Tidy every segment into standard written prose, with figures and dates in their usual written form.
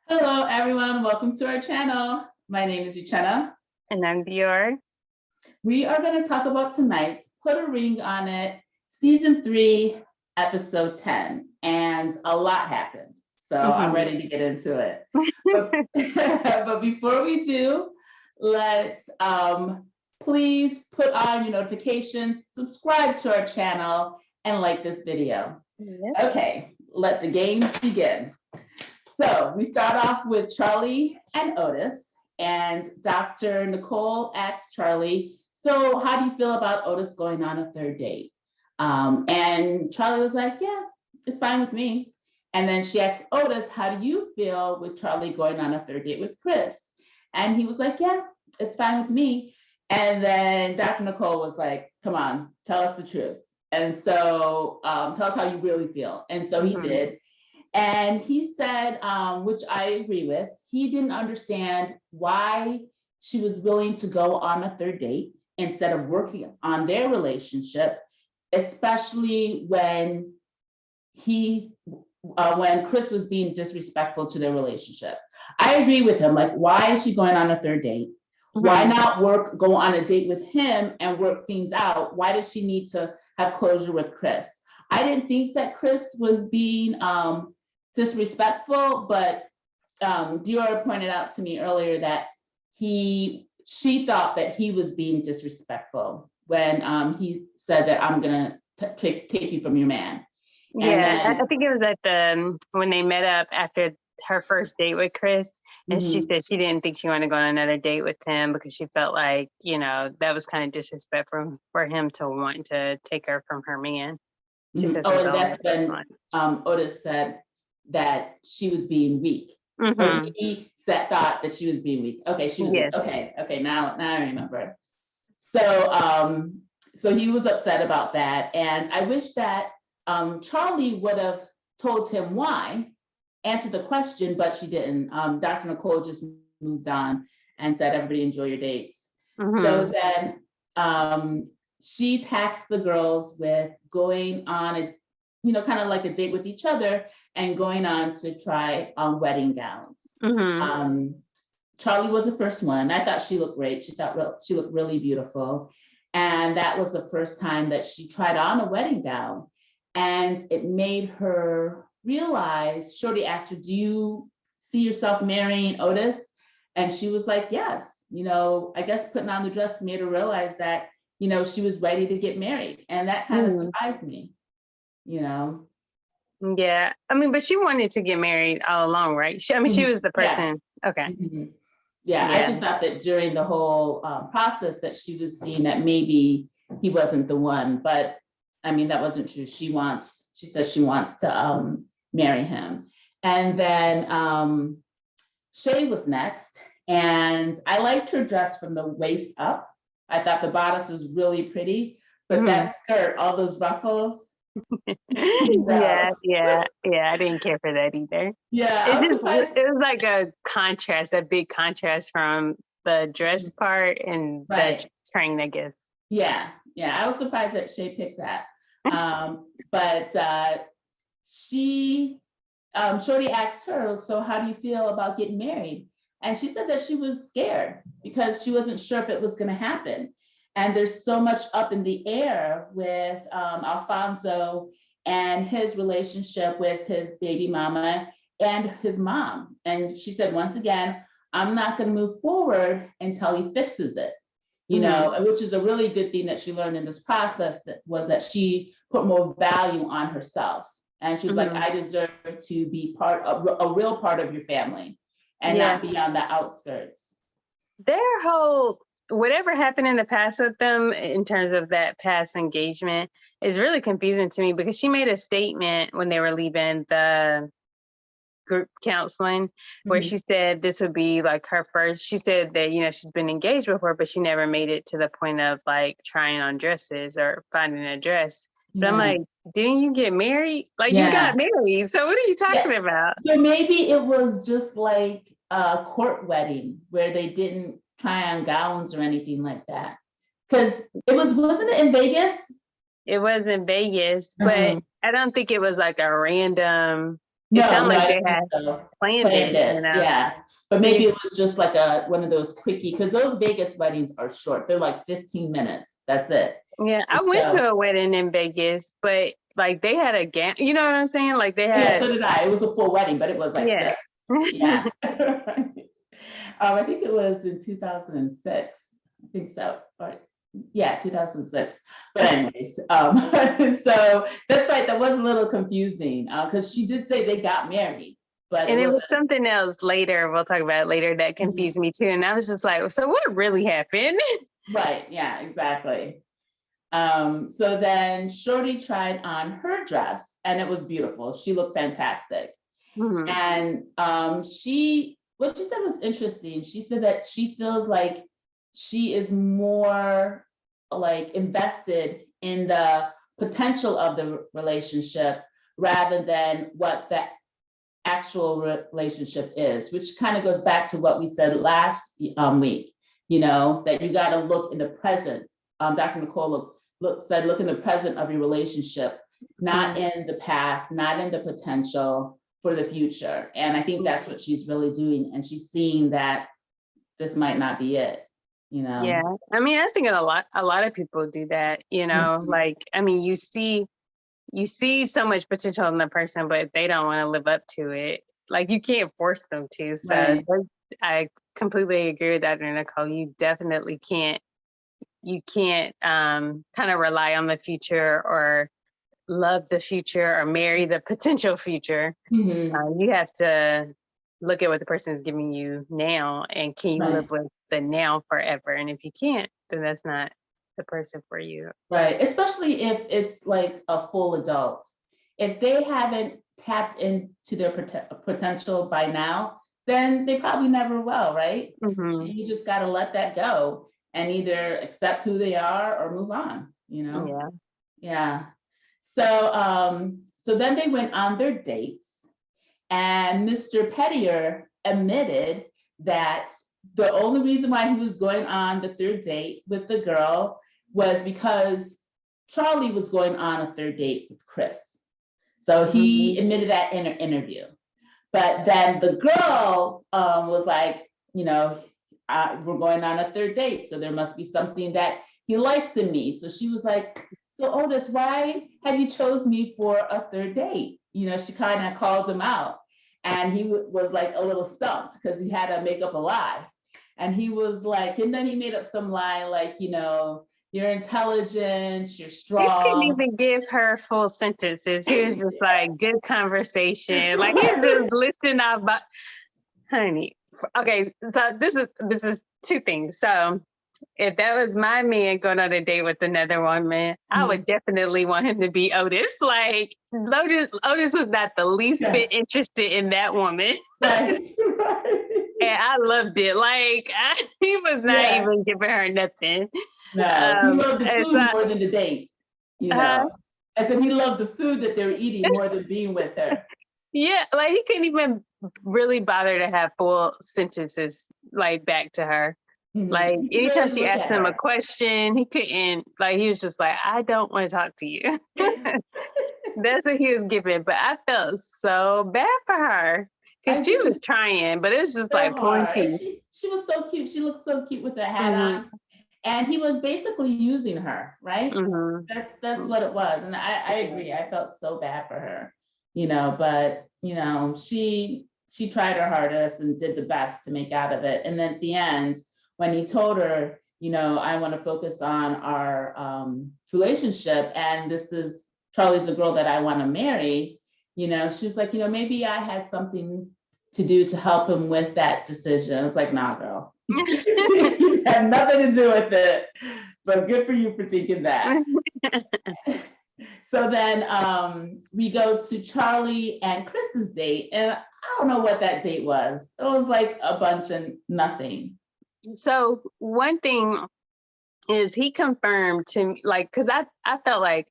Hello, everyone. Welcome to our channel. My name is Uchenna. And I'm Dior. We are going to talk about tonight, Put a Ring on It, Season 3, Episode 10. And a lot happened. So I'm ready to get into it. But before we do, let's please put on your notifications, subscribe to our channel, and like this video. Yep. Okay, let the games begin. So we start off with Charlie and Otis, and Dr. Nicole asks Charlie, so how do you feel about Otis going on a third date? And Charlie was like, yeah, it's fine with me. And then she asks Otis, how do you feel with Charlie going on a third date with Chris? And he was like, yeah, it's fine with me. And then Dr. Nicole was like, come on, tell us the truth. And so tell us how you really feel. And so he did. And he said, which I agree with, he didn't understand why she was willing to go on a third date instead of working on their relationship, especially when Chris was being disrespectful to their relationship. I agree with him. Like, why is she going on a third date? Why not go on a date with him and work things out? Why does she need to have closure with Chris? I didn't think that Chris was being disrespectful, but Dior pointed out to me earlier that she thought that he was being disrespectful when he said that I'm gonna take you from your man. Yeah, I think it was at when they met up after her first date with Chris, and she said she didn't think she wanted to go on another date with him because she felt like, that was kind of disrespectful for him to want to take her from her man. She said, and that's when Otis said that she was being weak. Or he thought that she was being weak. Okay, she was weak. Okay, now I remember. So so he was upset about that. And I wish that Charlie would have told him why, answered the question, but she didn't. Dr. Nicole just moved on and said, everybody enjoy your dates. So then she tasked the girls with going on a, kind of like a date with each other and going on to try on wedding gowns. Charlie was the first one. I thought she looked great. She looked really beautiful. And that was the first time that she tried on a wedding gown. And it made her realize, Shorty asked her, do you see yourself marrying Otis? And she was like, yes. I guess putting on the dress made her realize that, she was ready to get married. And that kind of surprised me, Yeah, but she wanted to get married all along, right? She was the person. Yeah. Okay. Yeah, I just thought that during the whole process that she was seeing that maybe he wasn't the one, but that wasn't true. She says she wants to marry him. And then Shay was next, and I liked her dress from the waist up. I thought the bodice was really pretty, but that skirt, all those ruffles. Yeah, I didn't care for that either. Yeah, it was like a big contrast from the dress part and the train, I guess. Yeah, I was surprised that Shay picked that. But Shorty asked her, so how do you feel about getting married? And she said that she was scared because she wasn't sure if it was going to happen. And there's so much up in the air with Alfonso and his relationship with his baby mama and his mom. And she said, once again, I'm not going to move forward until he fixes it. Which is a really good thing that she learned in this process, that she put more value on herself. And she was like, I deserve to be a real part of your family and not be on the outskirts. Their whole, whatever happened in the past with them in terms of that past engagement is really confusing to me, because she made a statement when they were leaving the group counseling where she said this would be like her first. She said that she's been engaged before, but she never made it to the point of like trying on dresses or finding a dress. But I'm like, didn't you get married? Like you got married, so what are you talking about? So maybe it was just like a court wedding where they didn't try on gowns or anything like that, because wasn't it in Vegas? It was in Vegas, but I don't think it was like a random It No, sounded no, like I they don't think had so. planned Planned it, it, yeah. But So maybe you, it was just like one of those quickie, because those Vegas weddings are short. They're like 15 minutes. That's it. yeah, I went So, to a wedding in Vegas, but like they had a gown, you know what I'm saying? Like they yeah, so had, did I. It was a full wedding, but it was like yeah. this. Yeah. I think it was in 2006. I think so. Or, yeah, 2006. But anyways, so that's right. That was a little confusing because she did say they got married, but it And it was wasn't. something else later, we'll talk about it later, that confused me too. And I was just like, so what really happened? Right. Yeah, exactly. So then Shorty tried on her dress and it was beautiful. She looked fantastic. Mhm. And what she said was interesting. She said that she feels like she is more like invested in the potential of the relationship rather than what the actual relationship is, which kind of goes back to what we said last week, that you got to look in the present. Dr. Nicole said, look in the present of your relationship, not in the past, not in the potential for the future. And I think that's what she's really doing. And she's seeing that this might not be it, Yeah. I mean, I think a lot of people do that, like, I mean, you see so much potential in the person, but they don't want to live up to it. Like you can't force them to. So Right. I completely agree with Dr. Nicole. You definitely can't kind of rely on the future or love the future or marry the potential future. You have to look at what the person is giving you now, and can you live with the now forever? And if you can't, then that's not the person for you. Right, especially if it's like a full adult. If they haven't tapped into their potential by now, then they probably never will, right? Mm-hmm. You just got to let that go and either accept who they are or move on, Yeah. Yeah. So then they went on their dates, and Mr. Pettier admitted that the only reason why he was going on the third date with the girl was because Charlie was going on a third date with Chris. So he admitted that in an interview. But then the girl was like, we're going on a third date, so there must be something that he likes in me. So she was like, so Otis, why have you chosen me for a third date? She kind of called him out. And he was like a little stumped because he had to make up a lie. And he was like, and then he made up some lie like, you're intelligent, you're strong. He couldn't even give her full sentences. He was just like, good conversation. Like he was just listening about, honey. Okay, so this is two things. So if that was my man going on a date with another woman, I would definitely want him to be Otis. Like Otis was not the least bit interested in that woman. Right. And I loved it. Like he was not even giving her nothing. No, he loved the food more than the date. I said he loved the food that they were eating more than being with her. Yeah, like he couldn't even really bother to have full sentences like back to her. Like anytime she asked him a question, he couldn't, like he was just like, I don't want to talk to you. That's what he was giving. But I felt so bad for her because she was trying, but it was just so like pulling teeth. She was so cute. She looked so cute with the hat on. And he was basically using her, right? That's what it was. And I agree. I felt so bad for her, but she tried her hardest and did the best to make out of it. And then at the end, when he told her, I want to focus on our relationship, and this is Charlie's the girl that I want to marry, she was like, maybe I had something to do to help him with that decision. I was like, nah, girl. You had nothing to do with it, but good for you for thinking that. So then we go to Charlie and Chris's date, and I don't know what that date was. It was like a bunch of nothing. So one thing is he confirmed to me, like, because I felt like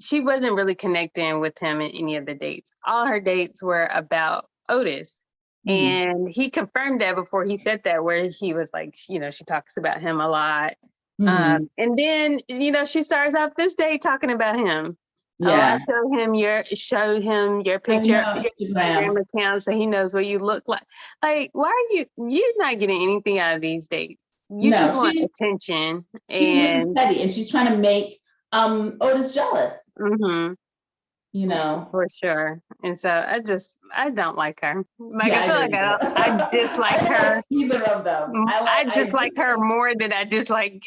she wasn't really connecting with him in any of the dates. All her dates were about Otis. And he confirmed that before he said that, where he was like, she talks about him a lot. And then, she starts off this day talking about him. Oh, Yeah. show him your picture, your Instagram account, so he knows what you look like. Like, why are you're not getting anything out of these dates? You just want attention. She's being petty, and she's trying to make Otis jealous. Mm-hmm. You know, for sure. And so I don't like her. Like, I feel like I dislike her. Either of them. I dislike her more than I dislike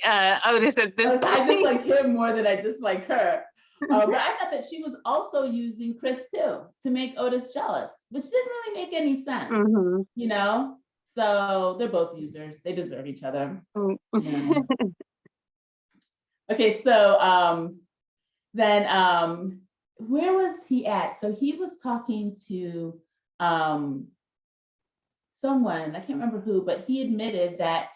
Otis at this point. I dislike him more than I dislike her. But I thought that she was also using Chris too to make Otis jealous, which didn't really make any sense. Mm-hmm. You know, so they're both users. They deserve each other. Yeah. Okay, so then where was he at? So he was talking to someone, I can't remember who, but he admitted that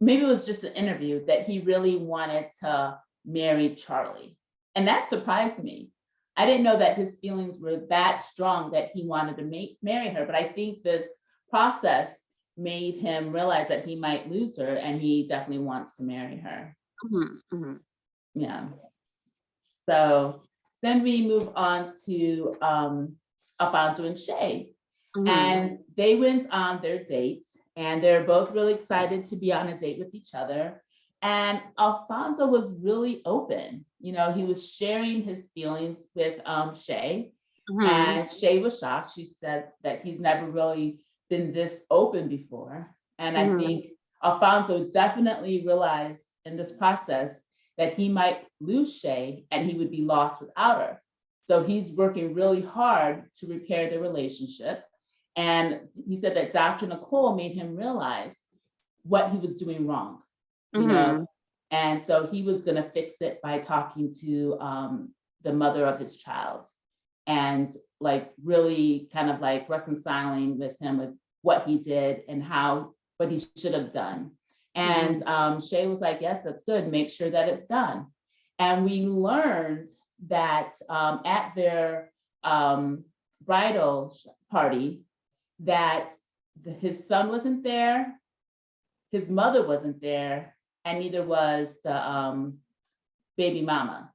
maybe it was just an interview that he really wanted to marry Charlie. And that surprised me. I didn't know that his feelings were that strong that he wanted to marry her, but I think this process made him realize that he might lose her, and he definitely wants to marry her. Mm-hmm. Mm-hmm. Yeah. So then we move on to Fonzo and Shay. Mm-hmm. And they went on their date, and they're both really excited to be on a date with each other. And Fonzo was really open. You know, he was sharing his feelings with Shay. Mm-hmm. And Shay was shocked. She said that he's never really been this open before. And I think Fonzo definitely realized in this process that he might lose Shay and he would be lost without her. So he's working really hard to repair the relationship. And he said that Dr. Nicole made him realize what he was doing wrong, you know? And so he was gonna fix it by talking to the mother of his child, and like really kind of like reconciling with him with what he did and what he should have done. And Shay was like, yes, that's good, make sure that it's done. And we learned that at their bridal party, that his son wasn't there, his mother wasn't there, and neither was the baby mama.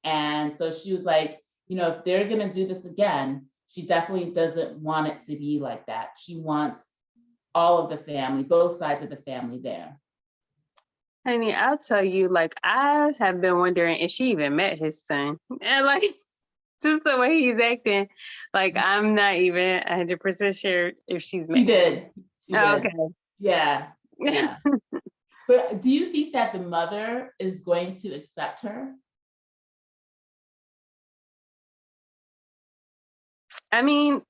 And so she was like, you know, if they're gonna do this again, she definitely doesn't want it to be like that. She wants all of the family, both sides of the family there. Honey, I'll tell you, like, I have been wondering if she even met his son. And like, just the way he's acting, like, I'm not even 100% sure if she's met him. She did. Okay. Yeah. Yeah. But do you think that the mother is going to accept her? I mean,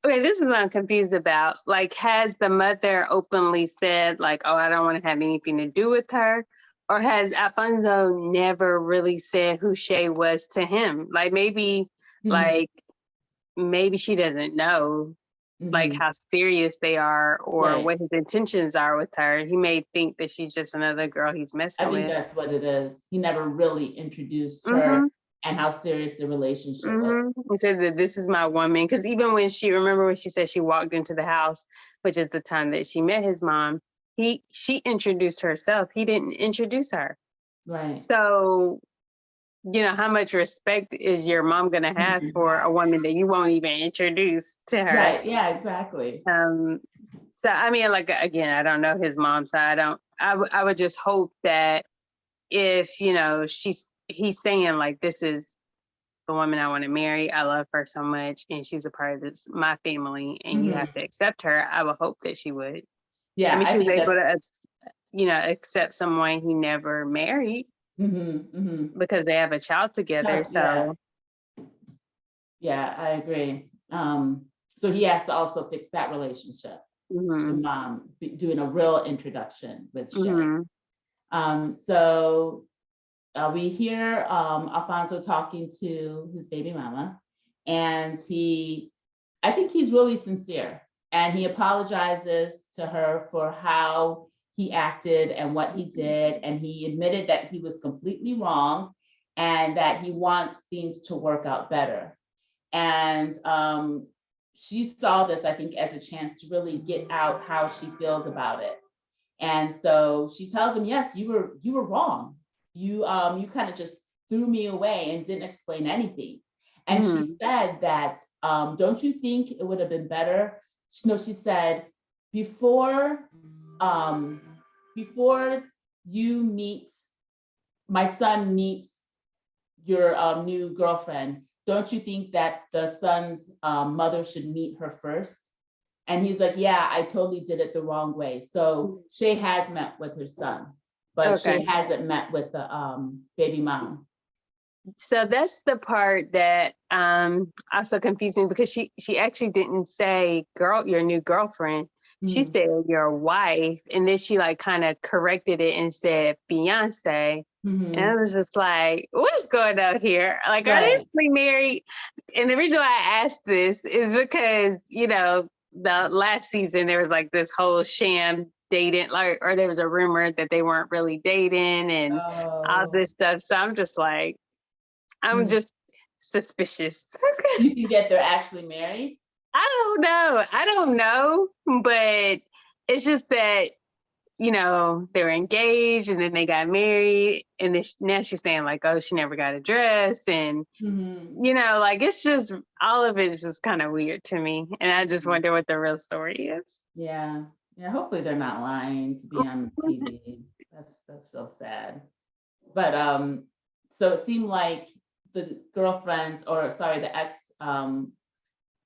okay, this is what I'm confused about. Like, has the mother openly said, like, oh, I don't want to have anything to do with her? Or has Fonzo never really said who Shay was to him? Like, maybe she doesn't know, like, how serious they are, or what his intentions are with her. He may think that she's just another girl he's messing with. I think that's what it is. He never really introduced her and how serious the relationship was. He said that this is my woman. Because even when remember when she said she walked into the house, which is the time that she met his mom, she introduced herself. He didn't introduce her. Right. So, you know, how much respect is your mom going to have for a woman that you won't even introduce to her? Right. Yeah, exactly. So, I mean, like, again, I don't know his mom, so I would just hope that if, you know, he's saying, like, this is the woman I want to marry, I love her so much, and she's a part of my family, and you have to accept her, I would hope that she would. Yeah. I mean, she was able to, you know, accept someone he never married because they have a child together. So. Yeah, I agree. So he has to also fix that relationship. The mom doing a real introduction with Shay. So we hear Fonzo talking to his baby mama, and I think he's really sincere, and he apologizes to her for how he acted and what he did, and he admitted that he was completely wrong and that he wants things to work out better. And she saw this, I think, as a chance to really get out how she feels about it. And so she tells him, yes, you were wrong. You kind of just threw me away and didn't explain anything. And she said that, don't you think it would have been better? No, she said, before you meet, my son meets your new girlfriend, don't you think that the son's mother should meet her first? And he's like, yeah, I totally did it the wrong way. So Shay has met with her son, but Shay hasn't met with the baby mom. So that's the part that also confused me, because she actually didn't say your new girlfriend. She said your wife, and then she like kind of corrected it and said fiance. And I was just like, what's going on here? Like, are they really married? And the reason why I asked this is because, you know, the last season there was like this whole sham dating, like, or there was a rumor that they weren't really dating and all this stuff. So I'm just like, I'm just suspicious. You think that they're actually married? I don't know, but it's just that, you know, they were engaged and then they got married, and then now she's saying like, oh, she never got a dress, and you know, like, it's just, all of it is just kind of weird to me, and I just wonder what the real story is. Yeah, hopefully they're not lying to be on TV. That's so sad. But so it seemed like the girlfriend, or sorry, the ex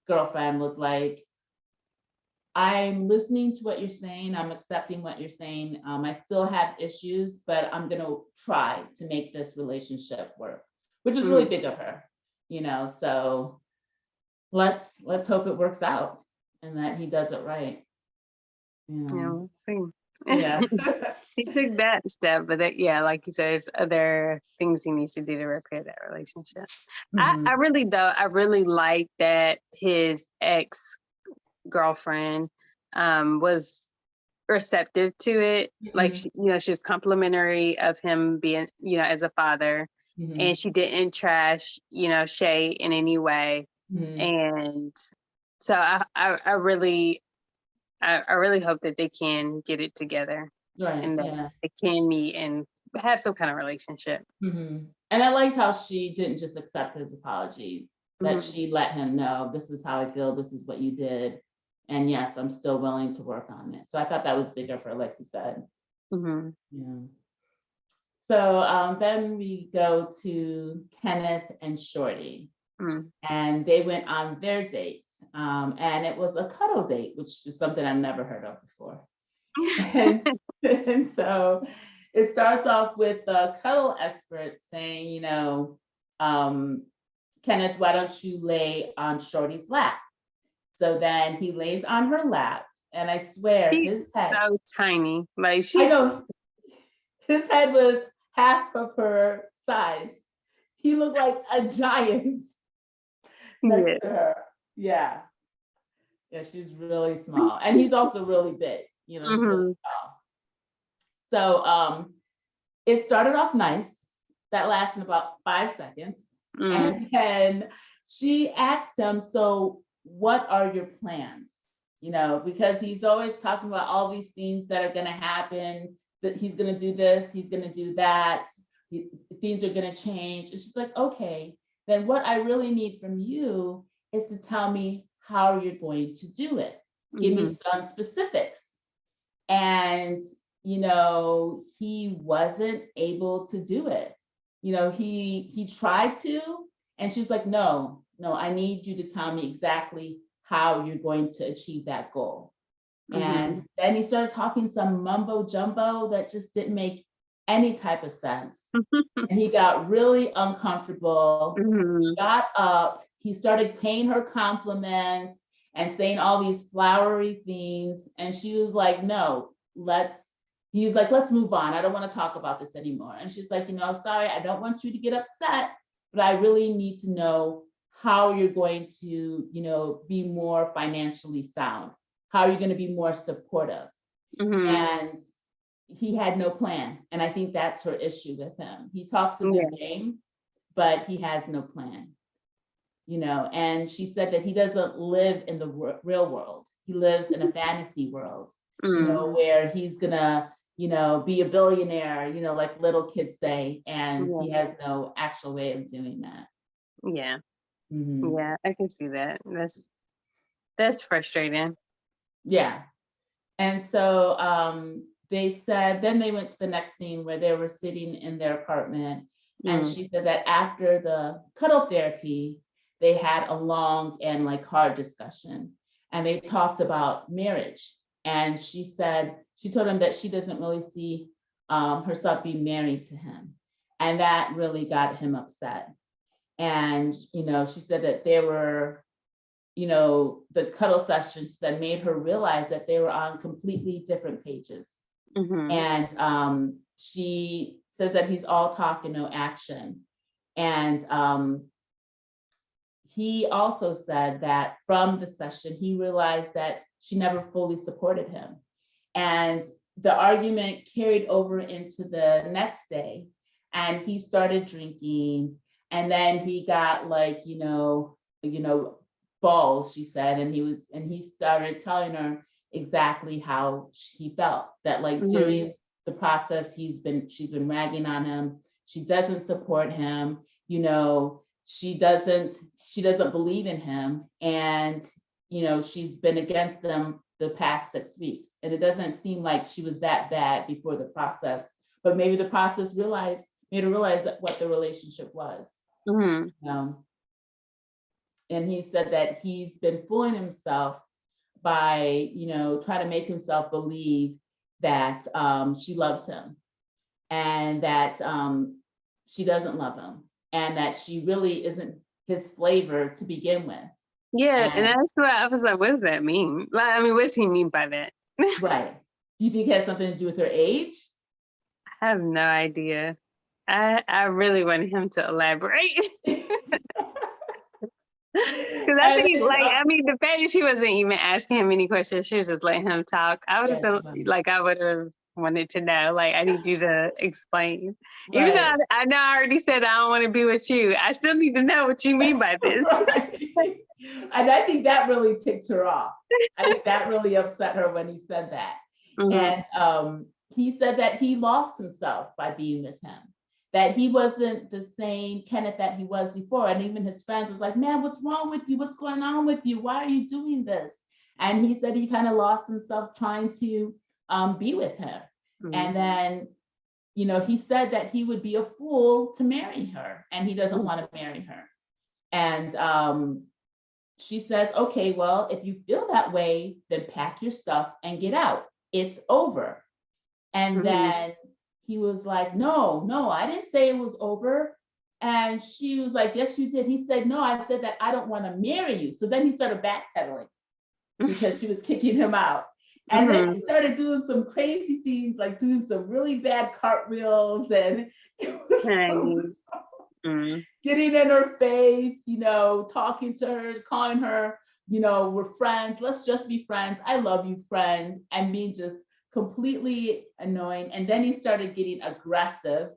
girlfriend was like, I'm listening to what you're saying. I'm accepting what you're saying. I still have issues, but I'm going to try to make this relationship work, which is really big of her, you know. So let's hope it works out and that he does it right. Yeah, we'll see. Yeah. He took that step, but that, yeah, like you said, there's other things he needs to do to repair that relationship. I really like that his ex girlfriend was receptive to it. Like, she, you know, she's complimentary of him being, you know, as a father, and she didn't trash, you know, Shay in any way. And so I really hope that they can get it together, and that they can meet and have some kind of relationship. And I like how she didn't just accept his apology, that she let him know, this is how I feel, this is what you did, and yes, I'm still willing to work on it. So I thought that was big of her, like you said. Yeah. So then we go to Kenneth and Shorty, and they went on their date, and it was a cuddle date, which is something I've never heard of before. and so it starts off with the cuddle expert saying, you know, Kenneth, why don't you lay on Shorty's lap? So then he lays on her lap, and I swear his head, so tiny, like I know, his head was half of her size. He looked like a giant next to her. Yeah, she's really small, and he's also really big. You know, he's really tall. So it started off nice. That lasted about 5 seconds, and then she asked him, so what are your plans? You know, because he's always talking about all these things that are going to happen, that he's going to do this, he's going to do that, things are going to change. It's just like, okay, then what I really need from you is to tell me how you're going to do it. Give me some specifics. And, you know, he wasn't able to do it. You know, he tried to, and she's like, no, I need you to tell me exactly how you're going to achieve that goal. And then he started talking some mumbo jumbo that just didn't make any type of sense. And he got really uncomfortable, got up, he started paying her compliments and saying all these flowery things. And she was like, no, let's move on. I don't want to talk about this anymore. And she's like, you know, sorry, I don't want you to get upset, but I really need to know how you're going to, you know, be more financially sound. How are you going to be more supportive? And he had no plan. And I think that's her issue with him. He talks a good game, but he has no plan. You know, and she said that he doesn't live in the real world. He lives in a fantasy world, you know, where he's gonna be a billionaire, like little kids say, and Yeah. he has no actual way of doing that. Yeah. Mhm. Yeah, I can see that. That's frustrating. Yeah. And so they said, then they went to the next scene where they were sitting in their apartment. And she said that after the cuddle therapy, they had a long and like hard discussion. And they talked about marriage. And she told him that she doesn't really see herself being married to him. And that really got him upset. And, she said that there were the cuddle sessions that made her realize that they were on completely different pages. And she says that he's all talk and no action. And he also said that from the session, he realized that she never fully supported him. And the argument carried over into the next day, and he started drinking. And then he got like, balls, she said, and he started telling her exactly how he felt, that like during the process she's been ragging on him. She doesn't support him, she doesn't believe in him, and she's been against them the past 6 weeks, and it doesn't seem like she was that bad before the process, but maybe the process made her realize that what the relationship was. And he said that he's been fooling himself by, trying to make himself believe that she loves him, and that she doesn't love him, and that she really isn't his flavor to begin with. Yeah, and that's what I was like, what does that mean? Like, I mean, what does he mean by that? Right. Do you think it has something to do with her age? I have no idea. I really want him to elaborate. Because I think, the fact that she wasn't even asking him any questions, she was just letting him talk. I would have felt like I would have wanted to know, like, I need you to explain. Right. Even though I know I already said I don't want to be with you, I still need to know what you mean by this. Right. And I think that really ticked her off. I think that really upset her when he said that. And he said that he lost himself by being with him, that he wasn't the same Kenneth that he was before. And even his friends was like, man, what's wrong with you? What's going on with you? Why are you doing this? And he said he kind of lost himself trying to be with her. And then, he said that he would be a fool to marry her, and he doesn't want to marry her. And she says, okay, well, if you feel that way, then pack your stuff and get out. It's over. And then he was like, no, I didn't say it was over. And she was like, yes, you did. He said, no, I said that I don't want to marry you. So then he started backpedaling because she was kicking him out. And then he started doing some crazy things, like doing some really bad cartwheels, and getting in her face, talking to her, calling her, we're friends. Let's just be friends. I love you, friend. And being just completely annoying. And then he started getting aggressive.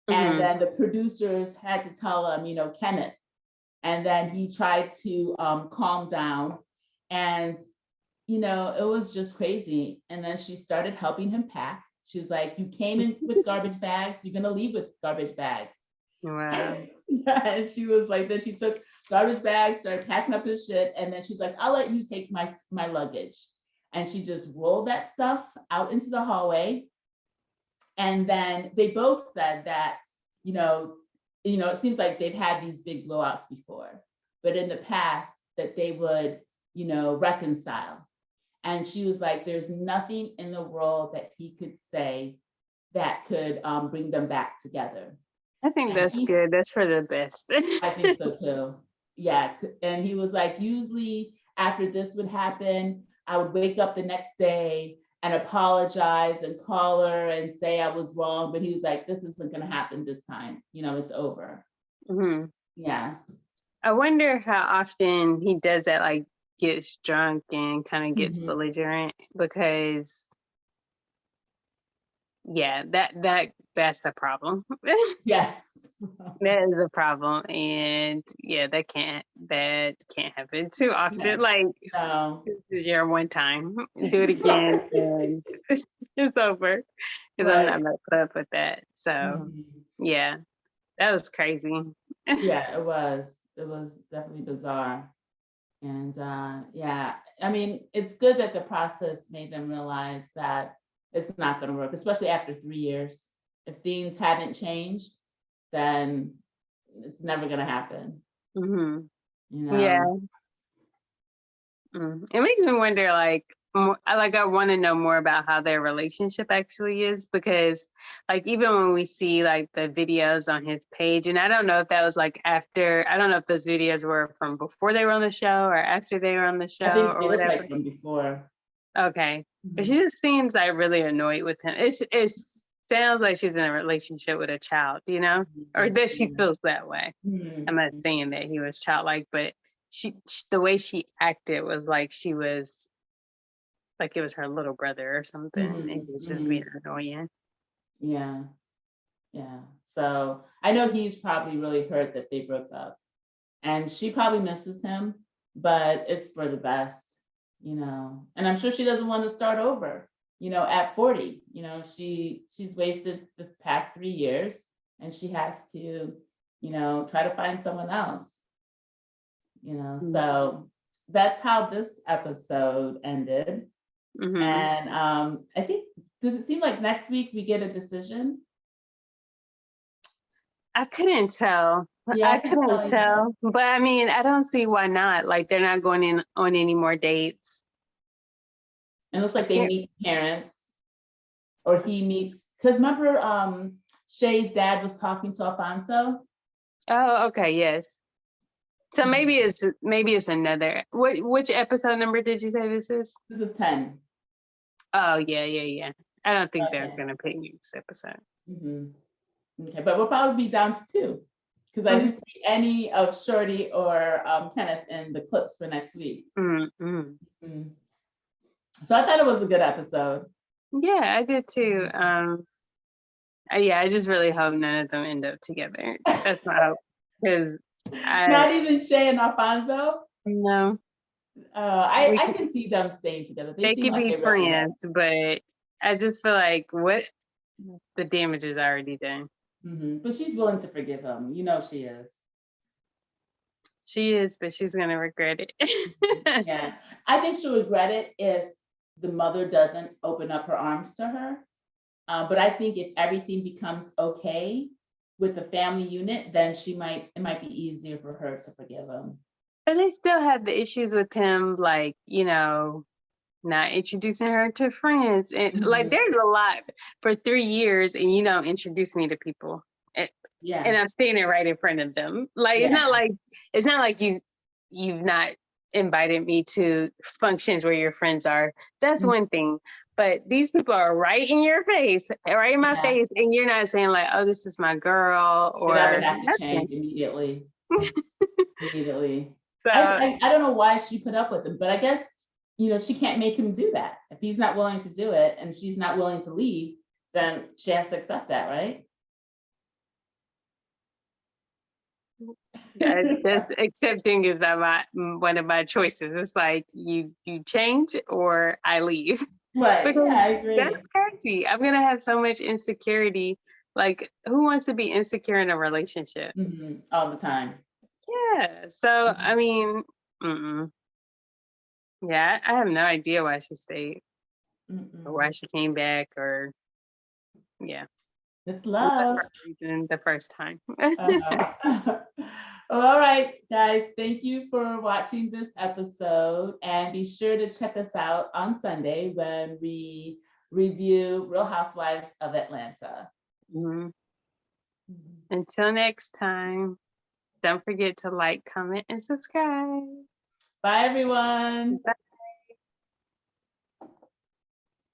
And then the producers had to tell him, Kenneth. And then he tried to calm down. And, it was just crazy. And then she started helping him pack. She was like, you came in with garbage bags, you're going to leave with garbage bags. Wow. Yeah, and she was like, then she took garbage bags, started packing up his shit. And then she's like, I'll let you take my luggage. And she just rolled that stuff out into the hallway. And then they both said that, it seems like they've had these big blowouts before, but in the past that they would, reconcile. And she was like, there's nothing in the world that he could say that could bring them back together. I think that's good. That's for the best. I think so too. Yeah. And he was like, usually after this would happen, I would wake up the next day and apologize and call her and say I was wrong. But he was like, this isn't going to happen this time. It's over. Yeah. I wonder how often he does that, like gets drunk and kind of gets belligerent, because that's a problem. Yeah. That is a problem, and yeah, that can't happen too often. Like, No. this is your one time. Do it again, and it's over. Because I'm not Right. gonna put up with that. So Mhm. yeah, that was crazy. Yeah, it was. It was definitely bizarre. And yeah, I mean, it's good that the process made them realize that it's not going to work, especially after 3 years. If things haven't changed, then it's never going to happen. hmm You Yeah. know. It makes me wonder, like, I want to know more about how their relationship actually is, because, like, even when we see like the videos on his page, and I don't know if that was like after, I don't know if those videos were from before they were on the show or after they were on the I show think or they look whatever. like from before. Okay, but she Mhm. just seems like really annoyed with him. It sounds like she's in a relationship with a child, or that she Mhm. feels that way. I'm not Mhm. saying that he was childlike, but the way she acted was like she was like it was her little brother or something, and he Mhm. was just being Mhm. annoying. Yeah. Yeah. So I know he's probably really hurt that they broke up. And she probably misses him, but it's for the best, And I'm sure she doesn't want to start over, at 40. She's wasted the past 3 years, and she has to, try to find someone else, Mm-hmm. So that's how this episode ended. And I think, does it seem like next week we get a decision? I couldn't tell. Yeah, I I can couldn't tell you. tell, but I mean, I don't see why not. Like, they're not going in on any more dates. It looks I like they can't. meet parents, or he meets, because remember, Shay's dad was talking to Alfonso. Oh, okay, yes. So maybe it's another. Which episode number did you say this is? This is 10. Oh, yeah. I don't think they're Okay. gonna pick me this episode. Hmm. Okay, but we'll probably be down to 2, because I Mhm. didn't see any of Shorty or Kenneth in the clips for next week. Mm-hmm. Mm. So I thought it was a good episode. Yeah, I did too. Yeah, I just really hope none of them end up together. That's my hope, because I Not even Shay and Alfonso. no, I can see them staying together. They they seem could like be they really love. friends, but I just feel like the damage is already done. But she's willing to forgive him. She is. She is, but she's gonna regret it. Yeah, I think she'll regret it if the mother doesn't open up her arms to her. But I think if everything becomes okay with the family unit, then it might be easier for her to forgive him. But they still have the issues with him, like, not introducing her to friends. And like, Mhm. there's a lot for 3 years, and you don't introduce me to people. And, Yeah, and I'm standing right in front of them. Like, yeah, it's not like you've not invited me to functions where your friends are. That's mhm, one thing. But these people are right in your face, right in my yeah. face, and you're not saying like, "Oh, this is my girl," That would or have to nothing. change immediately. Immediately. So I don't know why she put up with him, but I guess she can't make him do that. If he's not willing to do it and she's not willing to leave, then she has to accept that, right? that's accepting is not one of my choices. It's like you change or I leave. Right. Yeah, Because I agree. that's crazy. I'm gonna have so much insecurity. Like, who wants to be insecure in a relationship? All the time. Yeah. So I Mhm. mean, mm-mm. Yeah, I have no idea why she stayed or Mm-mm. why she came back, or yeah, It's for love. whatever reason the first time. Uh-huh. Well, all right, guys. Thank you for watching this episode. And be sure to check us out on Sunday when we review Real Housewives of Atlanta. Mhm. Mhm. Until next time, don't forget to like, comment, and subscribe. Bye, everyone. Bye.